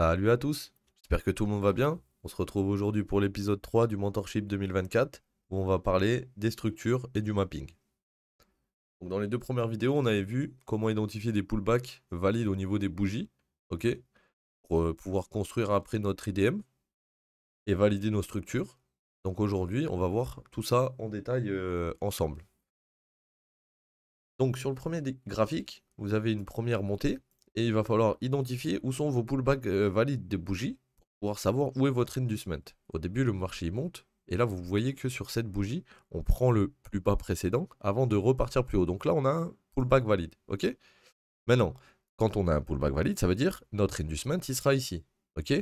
Salut à tous, j'espère que tout le monde va bien. On se retrouve aujourd'hui pour l'épisode 3 du Mentorship 2024 où on va parler des structures et du mapping. Donc dans les deux premières vidéos, on avait vu comment identifier des pullbacks valides au niveau des bougies, ok, pour pouvoir construire après notre IDM et valider nos structures. Donc aujourd'hui, on va voir tout ça en détail ensemble. Donc sur le premier graphique, vous avez une première montée et il va falloir identifier où sont vos pullbacks valides des bougies pour pouvoir savoir où est votre inducement. Au début, le marché il monte et là, vous voyez que sur cette bougie, on prend le plus bas précédent avant de repartir plus haut. Donc là, on a un pullback valide. Ok. Maintenant, quand on a un pullback valide, ça veut dire notre inducement il sera ici. Ok.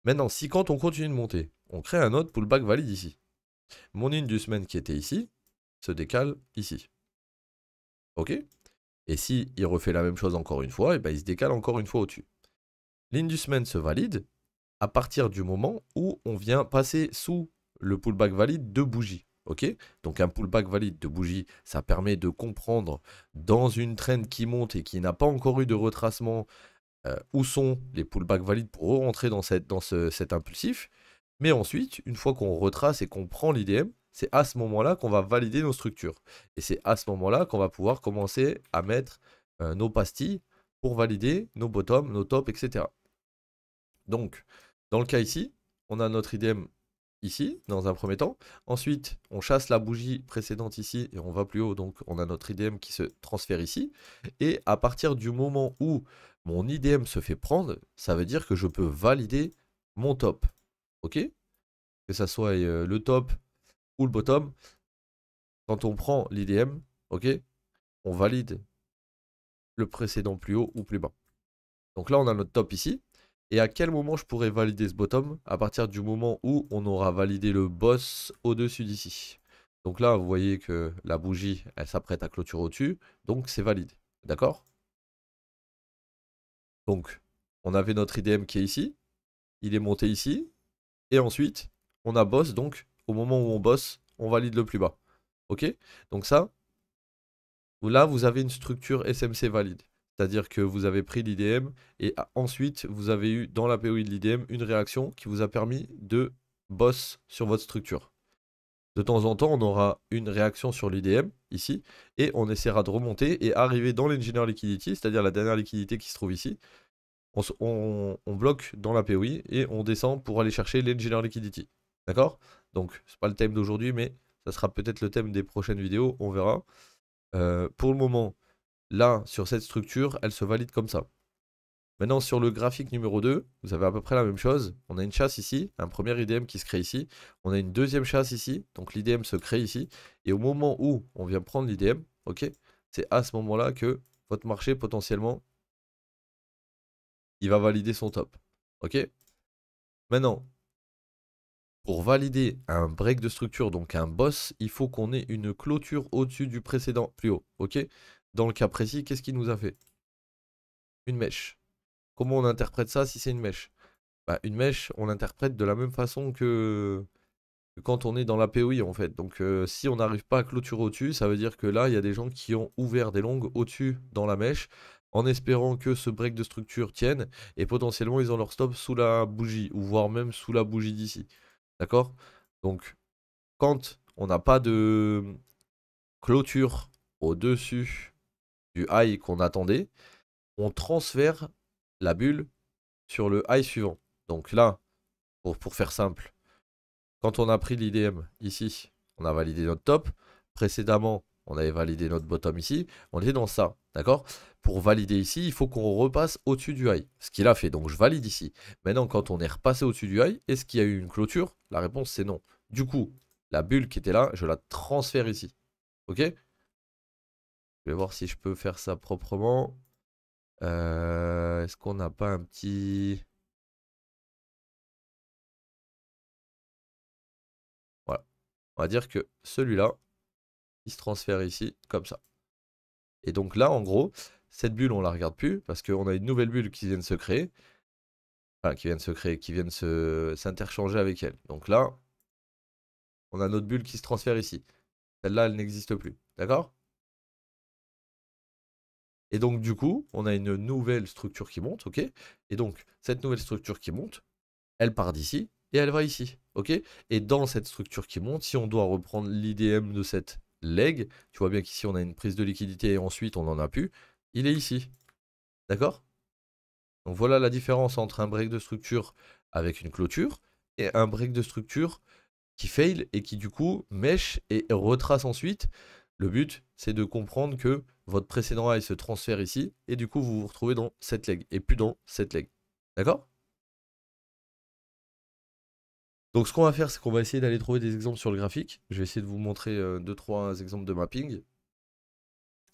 Maintenant, si quand on continue de monter, on crée un autre pullback valide ici, mon inducement qui était ici se décale ici. Ok. Et si il refait la même chose encore une fois, et ben il se décale encore une fois au-dessus. L'inducement se valide à partir du moment où on vient passer sous le pullback valide de bougie. Ok. Donc un pullback valide de bougie, ça permet de comprendre dans une trend qui monte et qui n'a pas encore eu de retracement où sont les pullbacks valides pour rentrer dans cet impulsif. Mais ensuite, une fois qu'on retrace et qu'on prend l'IDM, c'est à ce moment-là qu'on va valider nos structures. Et c'est à ce moment-là qu'on va pouvoir commencer à mettre nos pastilles pour valider nos bottoms, nos tops, etc. Donc, dans le cas ici, on a notre IDM ici, dans un premier temps. Ensuite, on chasse la bougie précédente ici et on va plus haut. Donc, on a notre IDM qui se transfère ici. Et à partir du moment où mon IDM se fait prendre, ça veut dire que je peux valider mon top. OK? Que ça soit le top ou le bottom. Quand on prend l'IDM, OK, on valide le précédent plus haut ou plus bas. Donc là, on a notre top ici. Et à quel moment je pourrais valider ce bottom? À partir du moment où on aura validé le boss au-dessus d'ici. Donc là, vous voyez que la bougie, elle s'apprête à clôturer au-dessus. Donc c'est valide. D'accord? Donc, on avait notre IDM qui est ici. Il est monté ici. Et ensuite, on a boss. Donc, au moment où on bosse, on valide le plus bas. OK? Donc ça, là, vous avez une structure SMC valide. C'est-à-dire que vous avez pris l'IDM et ensuite, vous avez eu dans la POI de l'IDM une réaction qui vous a permis de boss sur votre structure. De temps en temps, on aura une réaction sur l'IDM ici et on essaiera de remonter et arriver dans l'engineer liquidity, c'est-à-dire la dernière liquidité qui se trouve ici. On bloque dans la POI et on descend pour aller chercher l'engineer liquidity. D'accord? Donc, c'est pas le thème d'aujourd'hui, mais ça sera peut-être le thème des prochaines vidéos, on verra. Pour le moment, là, sur cette structure, elle se valide comme ça. Maintenant, sur le graphique numéro 2, vous avez à peu près la même chose. On a une chasse ici, un premier IDM qui se crée ici. On a une deuxième chasse ici, donc l'IDM se crée ici. Et au moment où on vient prendre l'IDM, ok, c'est à ce moment-là que votre marché, potentiellement, il va valider son top. Ok. Maintenant, pour valider un break de structure, donc un boss, il faut qu'on ait une clôture au-dessus du précédent, plus haut. Ok. Dans le cas précis, qu'est-ce qu'il nous a fait? Une mèche. Comment on interprète ça si c'est une mèche? Bah, une mèche, on l'interprète de la même façon que quand on est dans la POI en fait. Donc si on n'arrive pas à clôturer au-dessus, ça veut dire que là, il y a des gens qui ont ouvert des longues au-dessus dans la mèche en espérant que ce break de structure tienne et potentiellement ils ont leur stop sous la bougie ou voire même sous la bougie d'ici. D'accord? Donc quand on n'a pas de clôture au-dessus du high qu'on attendait, on transfère la bulle sur le high suivant. Donc là, pour faire simple, quand on a pris l'IDM ici, on a validé notre top. Précédemment, on avait validé notre bottom ici. On était dans ça, d'accord? Pour valider ici, il faut qu'on repasse au-dessus du high. Ce qu'il a fait, donc je valide ici. Maintenant, quand on est repassé au-dessus du high, est-ce qu'il y a eu une clôture? La réponse, c'est non. Du coup, la bulle qui était là, je la transfère ici. Ok? Je vais voir si je peux faire ça proprement. Est-ce qu'on n'a pas un petit... Voilà. On va dire que celui-là, il se transfère ici, comme ça. Et donc là, en gros, cette bulle, on la regarde plus parce qu'on a une nouvelle bulle qui vient de se créer. Enfin, qui vient de se créer, qui vient de s'interchanger avec elle. Donc là, on a notre bulle qui se transfère ici. Celle-là, elle n'existe plus. D'accord? Et donc, du coup, on a une nouvelle structure qui monte, ok? Et donc, cette nouvelle structure qui monte, elle part d'ici et elle va ici, ok? Et dans cette structure qui monte, si on doit reprendre l'IDM de cette leg, tu vois bien qu'ici on a une prise de liquidité et ensuite on n'en a plus, il est ici, d'accord? Donc voilà la différence entre un break de structure avec une clôture et un break de structure qui fail et qui du coup mèche et retrace ensuite. Le but, c'est de comprendre que votre précédent high se transfère ici et du coup vous vous retrouvez dans cette leg et plus dans cette leg. D'accord? Donc ce qu'on va faire, c'est qu'on va essayer d'aller trouver des exemples sur le graphique. Je vais essayer de vous montrer 2-3 exemples de mapping.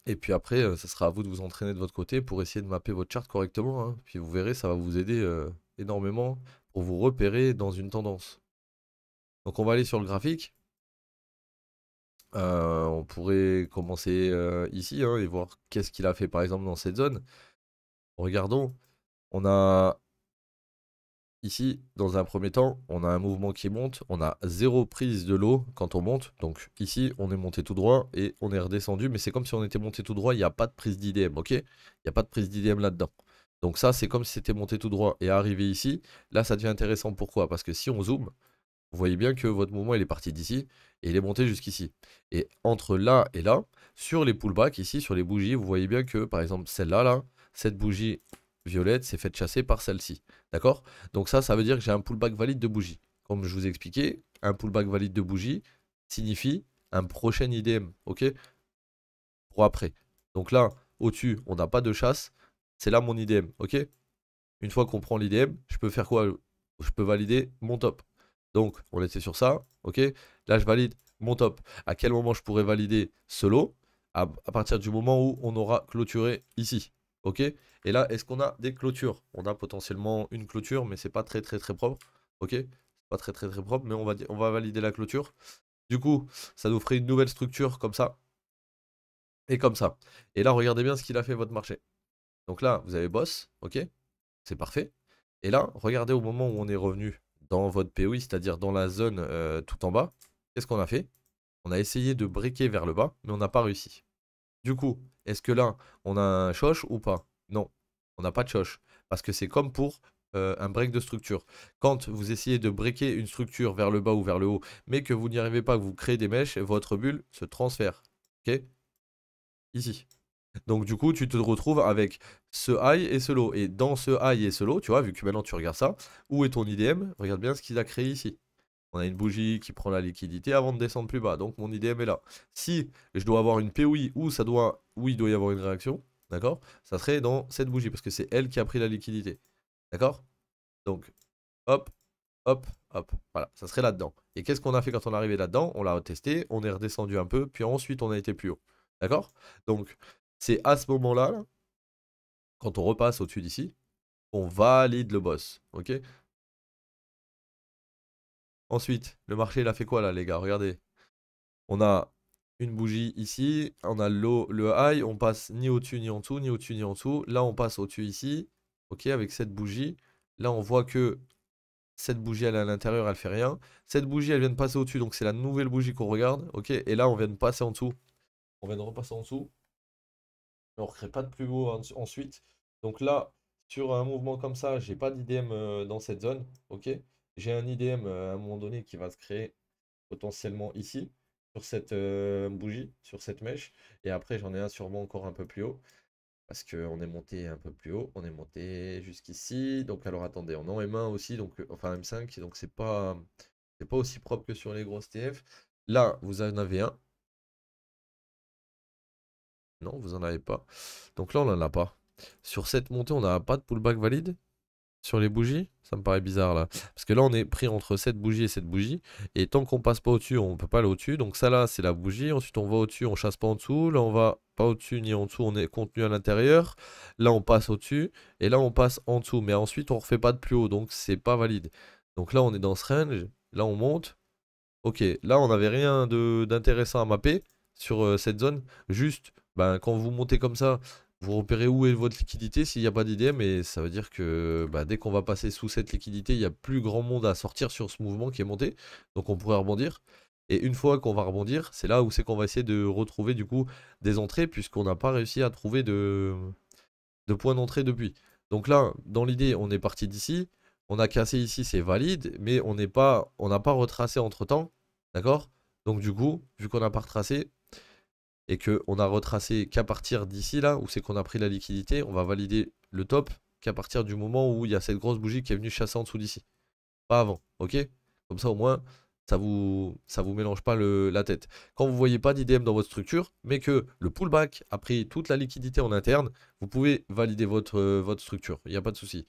Et puis après, ça sera à vous de vous entraîner de votre côté pour essayer de mapper votre chart correctement, hein. Puis vous verrez, ça va vous aider énormément pour vous repérer dans une tendance. Donc on va aller sur le graphique. On pourrait commencer ici hein, et voir qu'est-ce qu'il a fait par exemple dans cette zone. Regardons, on a ici, dans un premier temps, on a un mouvement qui monte, on a zéro prise de l'eau quand on monte. Donc ici, on est monté tout droit et on est redescendu, mais c'est comme si on était monté tout droit, il n'y a pas de prise d'IDM, ok? Il n'y a pas de prise d'IDM là-dedans. Donc ça, c'est comme si c'était monté tout droit et arrivé ici. Là, ça devient intéressant. Pourquoi? Parce que si on zoome, vous voyez bien que votre mouvement, il est parti d'ici et il est monté jusqu'ici. Et entre là et là, sur les pullbacks, ici, sur les bougies, vous voyez bien que, par exemple, celle-là, là, cette bougie violette s'est faite chasser par celle-ci. D'accord? Donc ça veut dire que j'ai un pullback valide de bougie. Comme je vous ai expliqué, un pullback valide de bougie signifie un prochain IDM, ok? Pour après. Donc là, au-dessus, on n'a pas de chasse. C'est là mon IDM, ok? Une fois qu'on prend l'IDM, je peux faire quoi? Je peux valider mon top. Donc, on était sur ça, ok? Là, je valide mon top. À quel moment je pourrais valider ce lot? À partir du moment où on aura clôturé ici, ok? Et là, est-ce qu'on a des clôtures? On a potentiellement une clôture, mais c'est pas très très très propre, ok? C'est pas très très très propre, mais on va valider la clôture. Du coup, ça nous ferait une nouvelle structure comme ça et comme ça. Et là, regardez bien ce qu'il a fait votre marché. Donc là, vous avez boss, ok? C'est parfait. Et là, regardez au moment où on est revenu dans votre POI, c'est-à-dire dans la zone tout en bas, qu'est-ce qu'on a fait? On a essayé de briquer vers le bas, mais on n'a pas réussi. Du coup, est-ce que là, on a un choche ou pas? Non, on n'a pas de choche. Parce que c'est comme pour un break de structure. Quand vous essayez de breaker une structure vers le bas ou vers le haut, mais que vous n'y arrivez pas, que vous créez des mèches, votre bulle se transfère. Ok? Ici. Donc du coup, tu te retrouves avec ce high et ce low. Et dans ce high et ce low, tu vois, vu que maintenant tu regardes ça, où est ton IDM? Regarde bien ce qu'il a créé ici. On a une bougie qui prend la liquidité avant de descendre plus bas. Donc mon IDM est là. Si je dois avoir une POI où où il doit y avoir une réaction, d'accord? Ça serait dans cette bougie parce que c'est elle qui a pris la liquidité. D'accord? Donc hop, hop, hop. Voilà, ça serait là-dedans. Et qu'est-ce qu'on a fait quand on est arrivé là-dedans? On l'a testé, on est redescendu un peu, puis ensuite on a été plus haut. D'accord? Donc c'est à ce moment-là, là, quand on repasse au-dessus d'ici, on valide le boss. Ok? Ensuite, le marché, il a fait quoi là, les gars? Regardez. On a une bougie ici, on a le high, on passe ni au-dessus ni en dessous, ni au-dessus ni en dessous. Là, on passe au-dessus ici, ok, avec cette bougie. Là, on voit que cette bougie, elle est à l'intérieur, elle fait rien. Cette bougie, elle vient de passer au-dessus, donc c'est la nouvelle bougie qu'on regarde, ok. Et là, on vient de passer en dessous. On vient de repasser en dessous. On ne recrée pas de plus haut ensuite. Donc là, sur un mouvement comme ça, j'ai pas d'IDM dans cette zone, ok. J'ai un IDM à un moment donné qui va se créer potentiellement ici, sur cette bougie, sur cette mèche. Et après, j'en ai un sûrement encore un peu plus haut. Parce qu'on est monté un peu plus haut. On est monté jusqu'ici. Donc, alors attendez, on est en M1 aussi, donc, enfin M5. Donc, c'est pas aussi propre que sur les grosses TF. Là, vous en avez un. Non, vous en avez pas. Donc là, on en a pas. Sur cette montée, on n'a pas de pullback valide. Sur les bougies, ça me paraît bizarre là. Parce que là, on est pris entre cette bougie et cette bougie. Et tant qu'on passe pas au-dessus, on peut pas aller au-dessus. Donc ça là, c'est la bougie. Ensuite, on va au-dessus, on chasse pas en dessous. Là, on va pas au-dessus ni en dessous, on est contenu à l'intérieur. Là, on passe au-dessus. Et là, on passe en dessous. Mais ensuite, on refait pas de plus haut. Donc, c'est pas valide. Donc là, on est dans ce range. Là, on monte. Ok, là, on n'avait rien d'intéressant à mapper sur cette zone. Juste, ben, quand vous montez comme ça, vous repérez où est votre liquidité s'il n'y a pas d'IDM. Et ça veut dire que bah, dès qu'on va passer sous cette liquidité, il n'y a plus grand monde à sortir sur ce mouvement qui est monté. Donc on pourrait rebondir. Et une fois qu'on va rebondir, c'est là où c'est qu'on va essayer de retrouver du coup des entrées, puisqu'on n'a pas réussi à trouver de points d'entrée depuis. Donc là, dans l'idée, on est parti d'ici, on a cassé ici, c'est valide, mais on n'a pas retracé entre-temps, d'accord? Donc du coup, vu qu'on n'a pas retracé, et qu'on a retracé qu'à partir d'ici là, où c'est qu'on a pris la liquidité, on va valider le top qu'à partir du moment où il y a cette grosse bougie qui est venue chasser en dessous d'ici. Pas avant, ok? Comme ça au moins, ça vous mélange pas la tête. Quand vous voyez pas d'IDM dans votre structure, mais que le pullback a pris toute la liquidité en interne, vous pouvez valider votre structure, il n'y a pas de souci.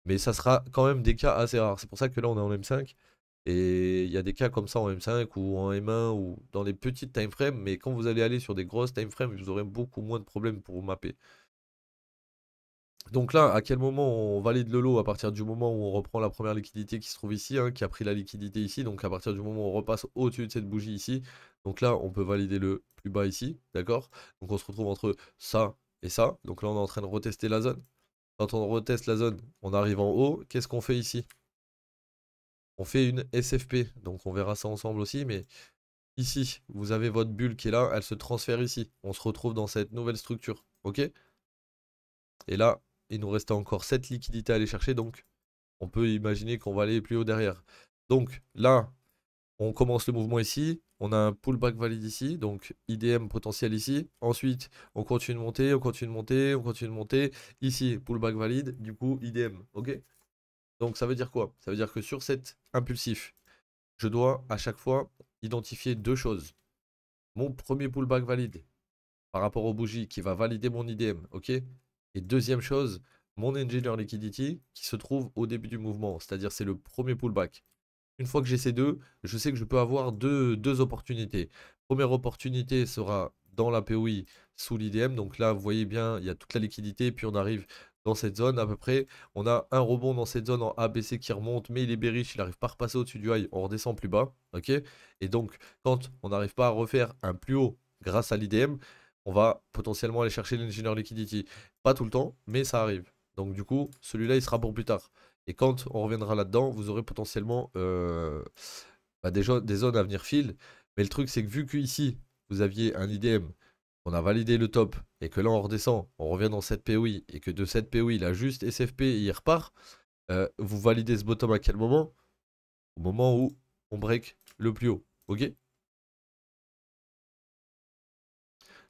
Mais ça sera quand même des cas assez rares. C'est pour ça que là on est en M5. Et il y a des cas comme ça en M5 ou en M1 ou dans les petites time frames, mais quand vous allez aller sur des grosses time frames, vous aurez beaucoup moins de problèmes pour vous mapper. Donc là, à quel moment on valide le lot? À partir du moment où on reprend la première liquidité qui se trouve ici, hein, qui a pris la liquidité ici. Donc à partir du moment où on repasse au-dessus de cette bougie ici. Donc là, on peut valider le plus bas ici, d'accord? Donc on se retrouve entre ça et ça. Donc là, on est en train de retester la zone. Quand on reteste la zone, on arrive en haut. Qu'est-ce qu'on fait ici? On fait une SFP. Donc on verra ça ensemble aussi, mais ici, vous avez votre bulle qui est là, elle se transfère ici. On se retrouve dans cette nouvelle structure, ok? Et là, il nous reste encore cette liquidité à aller chercher, donc on peut imaginer qu'on va aller plus haut derrière. Donc là, on commence le mouvement ici, on a un pullback valide ici, donc IDM potentiel ici. Ensuite, on continue de monter, on continue de monter, on continue de monter. Ici, pullback valide, du coup IDM, ok? Donc ça veut dire quoi? Ça veut dire que sur cet impulsif, je dois à chaque fois identifier deux choses. Mon premier pullback valide par rapport aux bougies qui va valider mon IDM, ok? Et deuxième chose, mon Engineer Liquidity qui se trouve au début du mouvement, c'est-à-dire c'est le premier pullback. Une fois que j'ai ces deux, je sais que je peux avoir deux opportunités. Première opportunité sera dans la POI sous l'IDM, donc là vous voyez bien, il y a toute la liquidité, puis on arrive dans cette zone à peu près. On a un rebond dans cette zone en ABC qui remonte, mais il est bearish, il n'arrive pas à repasser au-dessus du high, on redescend plus bas, ok? Et donc quand on n'arrive pas à refaire un plus haut grâce à l'IDM, on va potentiellement aller chercher l'Engineer Liquidity. Pas tout le temps, mais ça arrive. Donc du coup, celui-là, il sera pour plus tard. Et quand on reviendra là-dedans, vous aurez potentiellement des zones à venir fill. Mais le truc, c'est que vu qu'ici, vous aviez un IDM, on a validé le top, et que là, on redescend, on revient dans cette POI, et que de cette POI, il a juste SFP et il repart, vous validez ce bottom à quel moment? Au moment où on break le plus haut. Ok?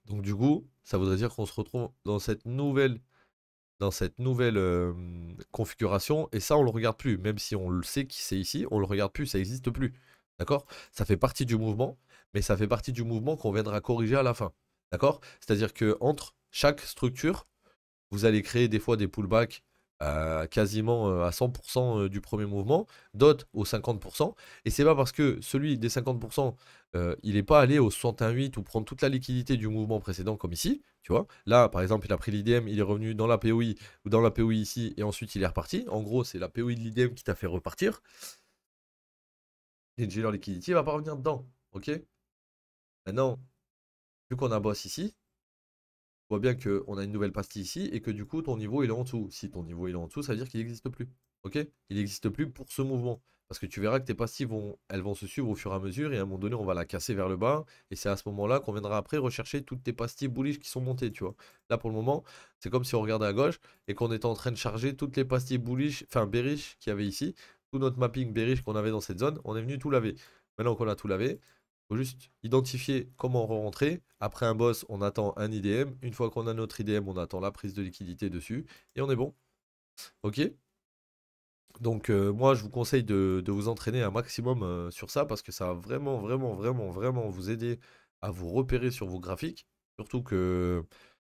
Donc du coup, ça voudrait dire qu'on se retrouve dans cette nouvelle configuration, et ça on le regarde plus, même si on le sait qui c'est ici, on le regarde plus, ça n'existe plus. D'accord? Ça fait partie du mouvement, mais ça fait partie du mouvement qu'on viendra corriger à la fin. D'accord? C'est-à-dire que entre chaque structure, vous allez créer des fois des pullbacks quasiment à 100% du premier mouvement, d'autres au 50%. Et c'est pas parce que celui des 50%, il n'est pas allé au 61,8 ou prendre toute la liquidité du mouvement précédent comme ici, tu vois. Là, par exemple, il a pris l'IDM, il est revenu dans la POI ou dans la POI ici, et ensuite il est reparti. En gros, c'est la POI de l'IDM qui t'a fait repartir. L'Engineer Liquidity va pas revenir dedans, ok? Maintenant, vu qu'on a boss ici, on voit bien qu'on a une nouvelle pastille ici et que du coup ton niveau il est en dessous. Si ton niveau il est en dessous, ça veut dire qu'il n'existe plus. Ok? Il n'existe plus pour ce mouvement. Parce que tu verras que tes pastilles elles vont se suivre au fur et à mesure et à un moment donné on va la casser vers le bas. Et c'est à ce moment-là qu'on viendra après rechercher toutes tes pastilles bullish qui sont montées, tu vois. Là pour le moment, c'est comme si on regardait à gauche et qu'on était en train de charger toutes les pastilles bullish, enfin bearish qu'il y avait ici. Tout notre mapping bearish qu'on avait dans cette zone, on est venu tout laver. Maintenant qu'on a tout lavé, faut juste identifier comment rentrer. Après un boss, on attend un IDM. Une fois qu'on a notre IDM, on attend la prise de liquidité dessus. Et on est bon. Ok? Donc moi, je vous conseille de vous entraîner un maximum sur ça parce que ça va vraiment, vraiment, vraiment, vraiment vous aider à vous repérer sur vos graphiques. Surtout que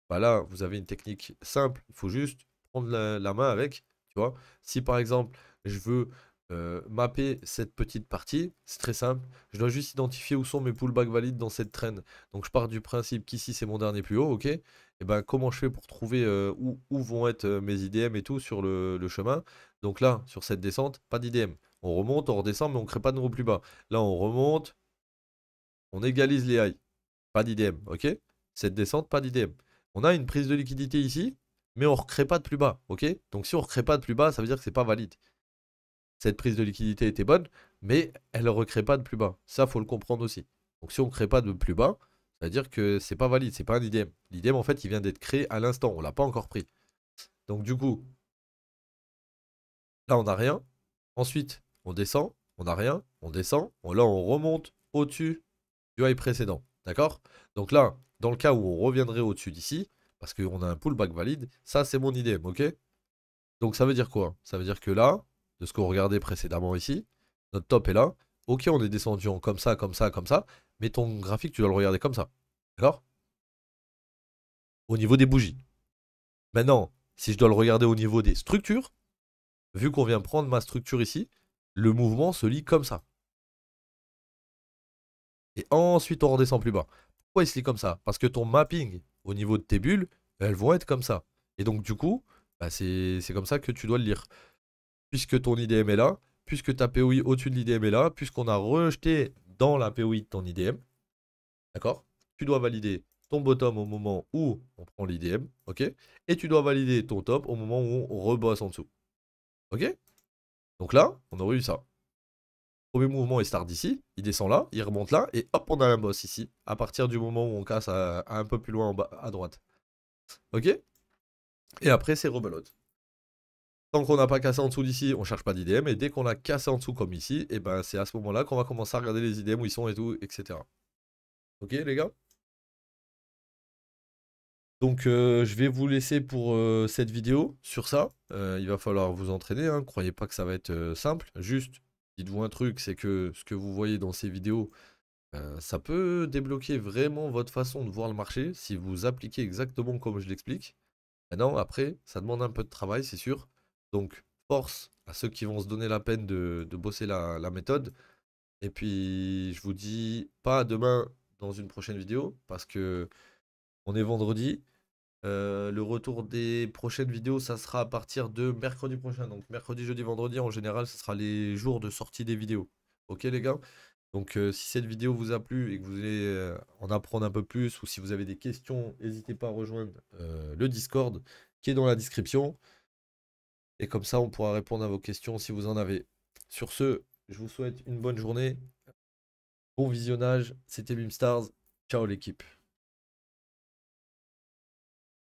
bah là, vous avez une technique simple. Il faut juste prendre la main avec. Tu vois? Si par exemple, je veux mapper cette petite partie, c'est très simple. Je dois juste identifier où sont mes pullbacks valides dans cette trend. Donc je pars du principe qu'ici c'est mon dernier plus haut, ok? Et ben comment je fais pour trouver où vont être mes IDM et tout sur le chemin? Donc là, sur cette descente, pas d'IDM. On remonte, on redescend, mais on ne crée pas de nouveau plus bas. Là, on remonte, on égalise les highs. Pas d'IDM, ok? Cette descente, pas d'IDM. On a une prise de liquidité ici, mais on ne recrée pas de plus bas, ok? Donc si on ne recrée pas de plus bas, ça veut dire que c'est pas valide. Cette prise de liquidité était bonne, mais elle ne recrée pas de plus bas. Ça, faut le comprendre aussi. Donc si on ne crée pas de plus bas, ça veut dire que c'est pas valide, c'est pas un IDM. L'IDM, en fait, il vient d'être créé à l'instant, on l'a pas encore pris. Donc du coup, là, on n'a rien. Ensuite, on descend, on n'a rien, on descend. Là, on remonte au-dessus du high précédent. D'accord? Donc là, dans le cas où on reviendrait au-dessus d'ici, parce qu'on a un pullback valide, ça, c'est mon IDM, ok? Donc ça veut dire quoi? Ça veut dire que là, de ce qu'on regardait précédemment ici, notre top est là. Ok, on est descendu en comme ça, comme ça, comme ça, mais ton graphique, tu dois le regarder comme ça. D'accord? Au niveau des bougies. Maintenant, si je dois le regarder au niveau des structures, vu qu'on vient prendre ma structure ici, le mouvement se lit comme ça. Et ensuite, on redescend plus bas. Pourquoi il se lit comme ça? Parce que ton mapping au niveau de tes bulles, elles vont être comme ça. Et donc, du coup, bah, c'est comme ça que tu dois le lire. Puisque ton IDM est là, puisque ta POI au-dessus de l'IDM est là, puisqu'on a rejeté dans la POI de ton IDM, d'accord? Tu dois valider ton bottom au moment où on prend l'IDM, ok? Et tu dois valider ton top au moment où on rebosse en dessous. Ok? Donc là, on aurait eu ça. Premier mouvement, il start d'ici, il descend là, il remonte là, et hop, on a un boss ici, à partir du moment où on casse à un peu plus loin en bas, à droite. Ok? Et après, c'est rebelote. Tant qu'on n'a pas cassé en dessous d'ici, on cherche pas d'IDM, et dès qu'on a cassé en dessous comme ici, et ben c'est à ce moment-là qu'on va commencer à regarder les IDM où ils sont et tout, etc. Ok les gars? Donc je vais vous laisser pour cette vidéo sur ça. Il va falloir vous entraîner, hein. Croyez pas que ça va être simple. Juste, dites-vous un truc, c'est que ce que vous voyez dans ces vidéos, ça peut débloquer vraiment votre façon de voir le marché si vous appliquez exactement comme je l'explique. Maintenant, après, ça demande un peu de travail, c'est sûr. Donc, force à ceux qui vont se donner la peine de bosser la méthode. Et puis, je vous dis pas à demain dans une prochaine vidéo, parce que on est vendredi. Le retour des prochaines vidéos, ça sera à partir de mercredi prochain. Donc, mercredi, jeudi, vendredi, en général, ce sera les jours de sortie des vidéos. Ok, les gars? Donc, si cette vidéo vous a plu et que vous voulez en apprendre un peu plus, ou si vous avez des questions, n'hésitez pas à rejoindre le Discord qui est dans la description. Et comme ça, on pourra répondre à vos questions si vous en avez. Sur ce, je vous souhaite une bonne journée, bon visionnage. C'était BIMSTARS. Ciao l'équipe.